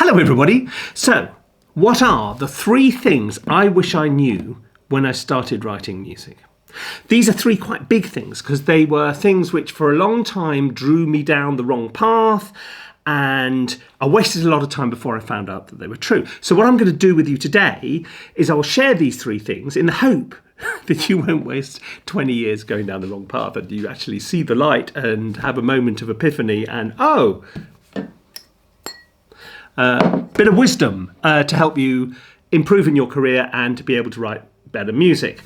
Hello everybody. So, what are the 3 things I wish I knew when I started writing music? These are 3 quite big things because they were things which for a long time drew me down the wrong path, and I wasted a lot of time before I found out that they were true. So what I'm going to do with you today is I'll share these 3 things in the hope that you won't waste 20 years going down the wrong path, and you actually see the light and have a moment of epiphany and, bit of wisdom to help you improve in your career and to be able to write better music.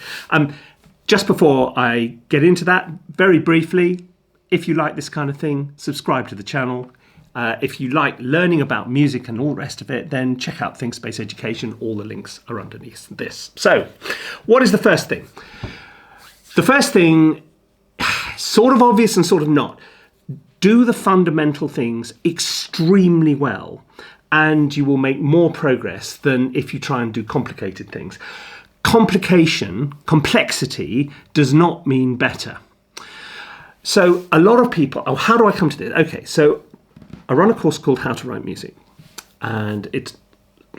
Just before I get into that, very briefly, if you like this kind of thing, subscribe to the channel. If you like learning about music and all the rest of it, then check out ThinkSpace Education. All the links are underneath this. So, what is the first thing? The first thing, sort of obvious and sort of not. Do the fundamental things extremely well, and you will make more progress than if you try and do complicated things. Complexity does not mean better. So a lot of people, how do I come to this? Okay, so I run a course called How to Write Music, and it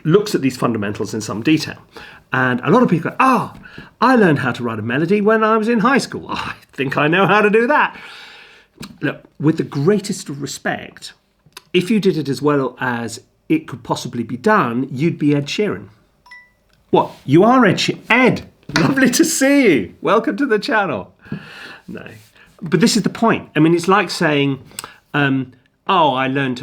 looks at these fundamentals in some detail. And a lot of people go, I learned how to write a melody when I was in high school. I think I know how to do that. Look, with the greatest of respect, if you did it as well as it could possibly be done, you'd be Ed Sheeran. What? You are Ed Sheeran? Ed, lovely to see you. Welcome to the channel. No, but this is the point. I mean, it's like saying, I learned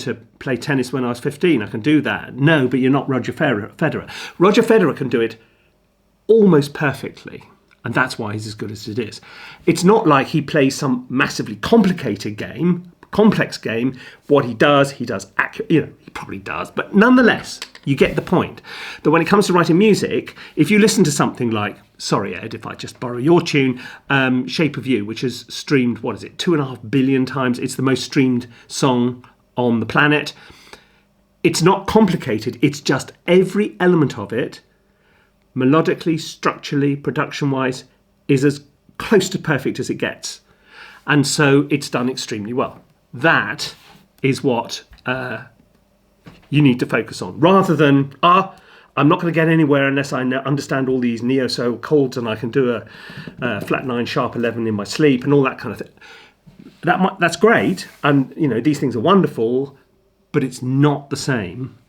to play tennis when I was 15. I can do that. No, but you're not Roger Federer. Roger Federer can do it almost perfectly, and that's why he's as good as it is. It's not like he plays some massively complicated game, complex game. What he does accurate. He probably does, but nonetheless, you get the point. That when it comes to writing music, if you listen to something like, sorry Ed, if I just borrow your tune, Shape of You, which is streamed, 2.5 billion times. It's the most streamed song on the planet. It's not complicated. It's just every element of it, melodically, structurally, production-wise, is as close to perfect as it gets. And so it's done extremely well. That is what you need to focus on, rather than, I'm not going to get anywhere unless I understand all these neo-soul chords and I can do a flat 9 sharp 11 in my sleep and all that kind of thing. That's great, and these things are wonderful, but it's not the same,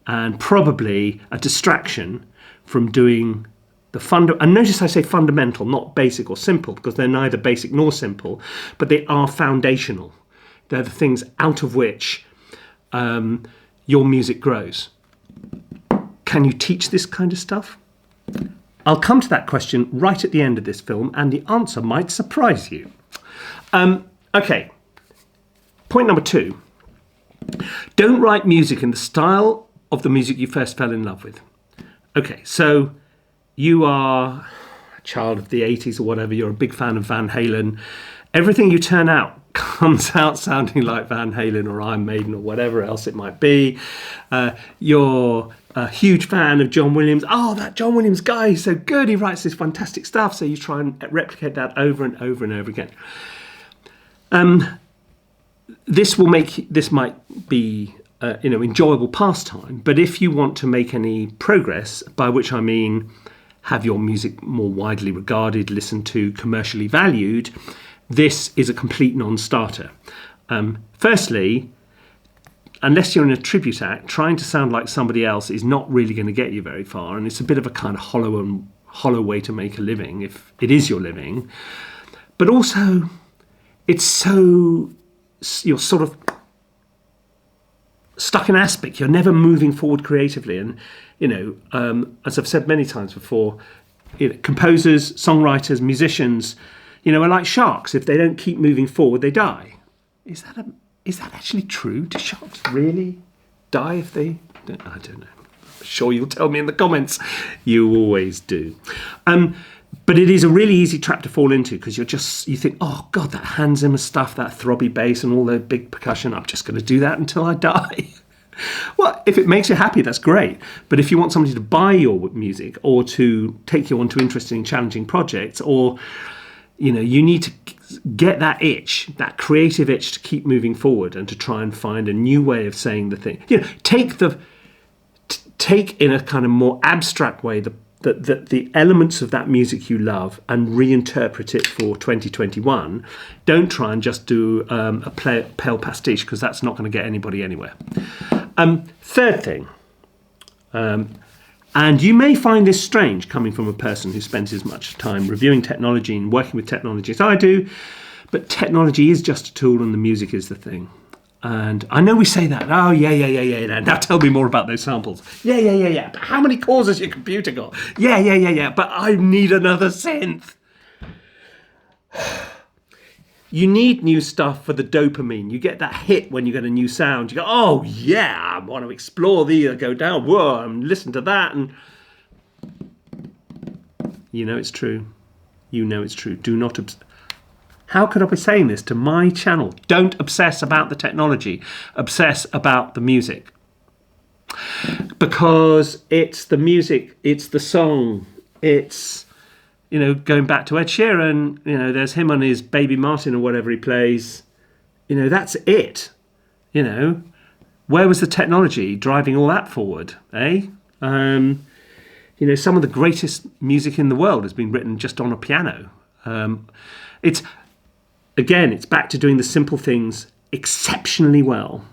and probably a distraction from doing the and notice I say fundamental, not basic or simple, because they're neither basic nor simple, but they are foundational. They're the things out of which your music grows. Can you teach this kind of stuff? I'll come to that question right at the end of this film, and the answer might surprise you. Okay, point number 2. Don't write music in the style of the music you first fell in love with. Okay, so you are a child of the 80s or whatever, you're a big fan of Van Halen. Everything you turn out comes out sounding like Van Halen or Iron Maiden or whatever else it might be. You're a huge fan of John Williams. That John Williams guy, he's so good, he writes this fantastic stuff. So you try and replicate that over and over and over again. This might be enjoyable pastime, but if you want to make any progress, by which I mean have your music more widely regarded, listened to, commercially valued, this is a complete non-starter. Firstly, unless you're in a tribute act, trying to sound like somebody else is not really going to get you very far, and it's a bit of a kind of hollow way to make a living, if it is your living. But also, you're sort of stuck in aspic. You're never moving forward creatively, and as I've said many times before, composers, songwriters, musicians, are like sharks. If they don't keep moving forward, they die. Is that actually true? Do sharks really die if they don't? I don't know. I'm sure you'll tell me in the comments. You always do. But it is a really easy trap to fall into, because you think, oh God, that Hans Zimmer stuff, that throbby bass and all the big percussion, I'm just going to do that until I die. Well, if it makes you happy, that's great. But if you want somebody to buy your music or to take you on to interesting, challenging projects, or you need to get that itch, that creative itch to keep moving forward and to try and find a new way of saying the thing. Take in a kind of more abstract way the elements of that music you love and reinterpret it for 2021. Don't try and just do a pale pastiche, because that's not going to get anybody anywhere. Third thing, and you may find this strange coming from a person who spends as much time reviewing technology and working with technology as I do, but technology is just a tool and the music is the thing. And I know we say that. Oh, yeah. Now tell me more about those samples. Yeah. But how many cores has your computer got? Yeah. But I need another synth. You need new stuff for the dopamine. You get that hit when you get a new sound. You go, oh, yeah, I want to explore these. Go down, whoa, and listen to that. And you know it's true. Do not... How could I be saying this to my channel? Don't obsess about the technology. Obsess about the music. Because it's the music, it's the song, it's, going back to Ed Sheeran, there's him on his Baby Martin or whatever he plays. That's it. Where was the technology driving all that forward, eh? Some of the greatest music in the world has been written just on a piano. It's back to doing the simple things exceptionally well.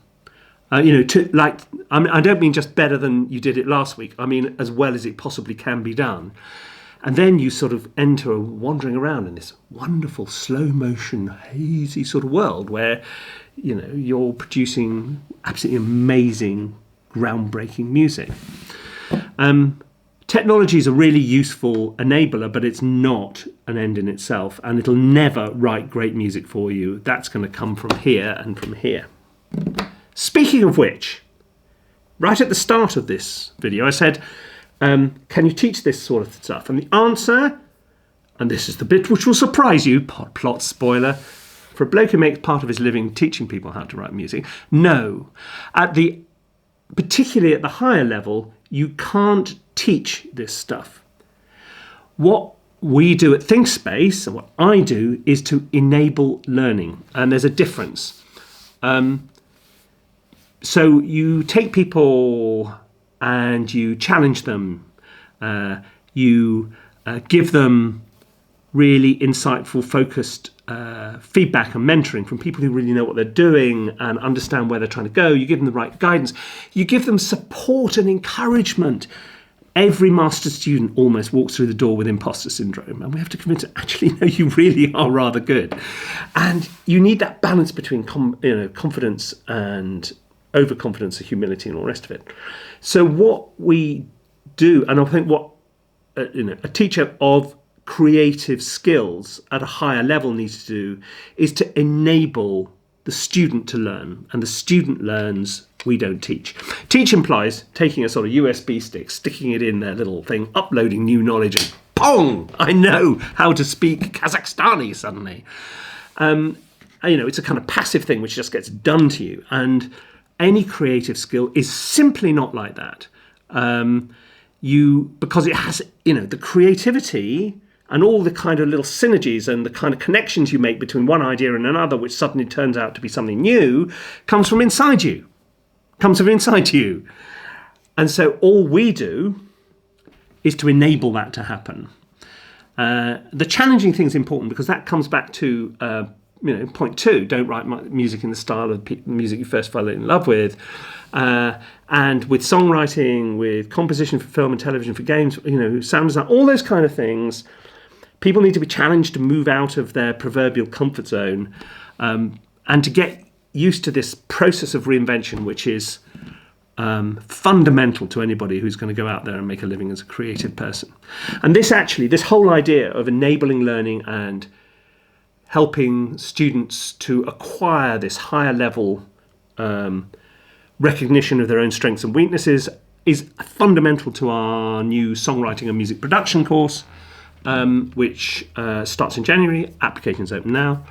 I don't mean just better than you did it last week. I mean as well as it possibly can be done. And then you sort of enter wandering around in this wonderful slow motion, hazy sort of world where, you're producing absolutely amazing, groundbreaking music. Technology is a really useful enabler, but it's not an end in itself, and it'll never write great music for you. That's going to come from here and from here. Speaking of which, right at the start of this video, I said, can you teach this sort of stuff? And the answer, and this is the bit which will surprise you, plot spoiler, for a bloke who makes part of his living teaching people how to write music, no. Particularly at the higher level, you can't teach this stuff. What we do at ThinkSpace, and what I do, is to enable learning, and there's a difference. So you take people and you challenge them, you give them really insightful, focused feedback and mentoring from people who really know what they're doing and understand where they're trying to go. You give them the right guidance. You give them support and encouragement. Every master's student almost walks through the door with imposter syndrome, and we have to convince them, actually, no, you really are rather good. And you need that balance between confidence and overconfidence, and humility, and all the rest of it. So what we do, and I think what a teacher of creative skills at a higher level needs to do, is to enable the student to learn, and the student learns, we don't teach. Teach implies taking a sort of USB stick, sticking it in their little thing, uploading new knowledge, and pong! I know how to speak Kazakhstani suddenly. It's a kind of passive thing which just gets done to you. And any creative skill is simply not like that. Because it has, the creativity and all the kind of little synergies and the kind of connections you make between one idea and another, which suddenly turns out to be something new, comes from inside you. And so all we do is to enable that to happen. The challenging thing is important because that comes back to point 2, don't write music in the style of music you first fell in love with. And with songwriting, with composition for film and television, for games, sound design, all those kind of things, people need to be challenged to move out of their proverbial comfort zone and to get used to this process of reinvention, which is fundamental to anybody who's going to go out there and make a living as a creative person. And this whole idea of enabling learning and helping students to acquire this higher level recognition of their own strengths and weaknesses is fundamental to our new songwriting and music production course, which starts in January. Applications open now.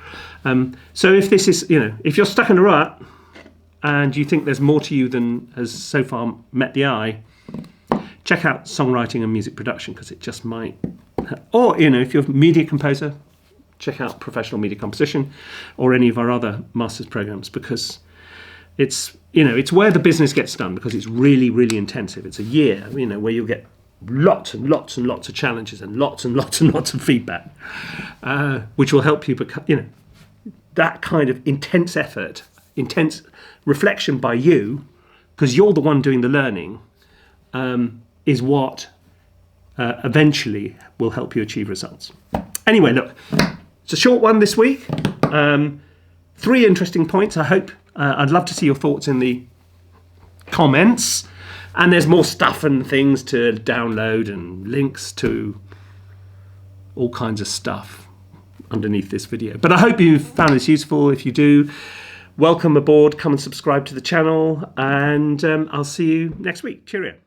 So if this is, if you're stuck in a rut and you think there's more to you than has so far met the eye, check out songwriting and music production, because it just might. Or, if you're a media composer, check out Professional Media Composition or any of our other master's programs, because it's where the business gets done, because it's really, really intensive. It's a year, where you'll get lots and lots and lots of challenges and lots and lots and lots of feedback, which will help you become, that kind of intense effort, intense reflection by you, because you're the one doing the learning, is what eventually will help you achieve results. Anyway, look, it's a short one this week. 3 interesting points. I hope I'd love to see your thoughts in the comments. And there's more stuff and things to download and links to all kinds of stuff underneath this video. But I hope you found this useful. If you do, welcome aboard. Come and subscribe to the channel. And I'll see you next week. Cheerio.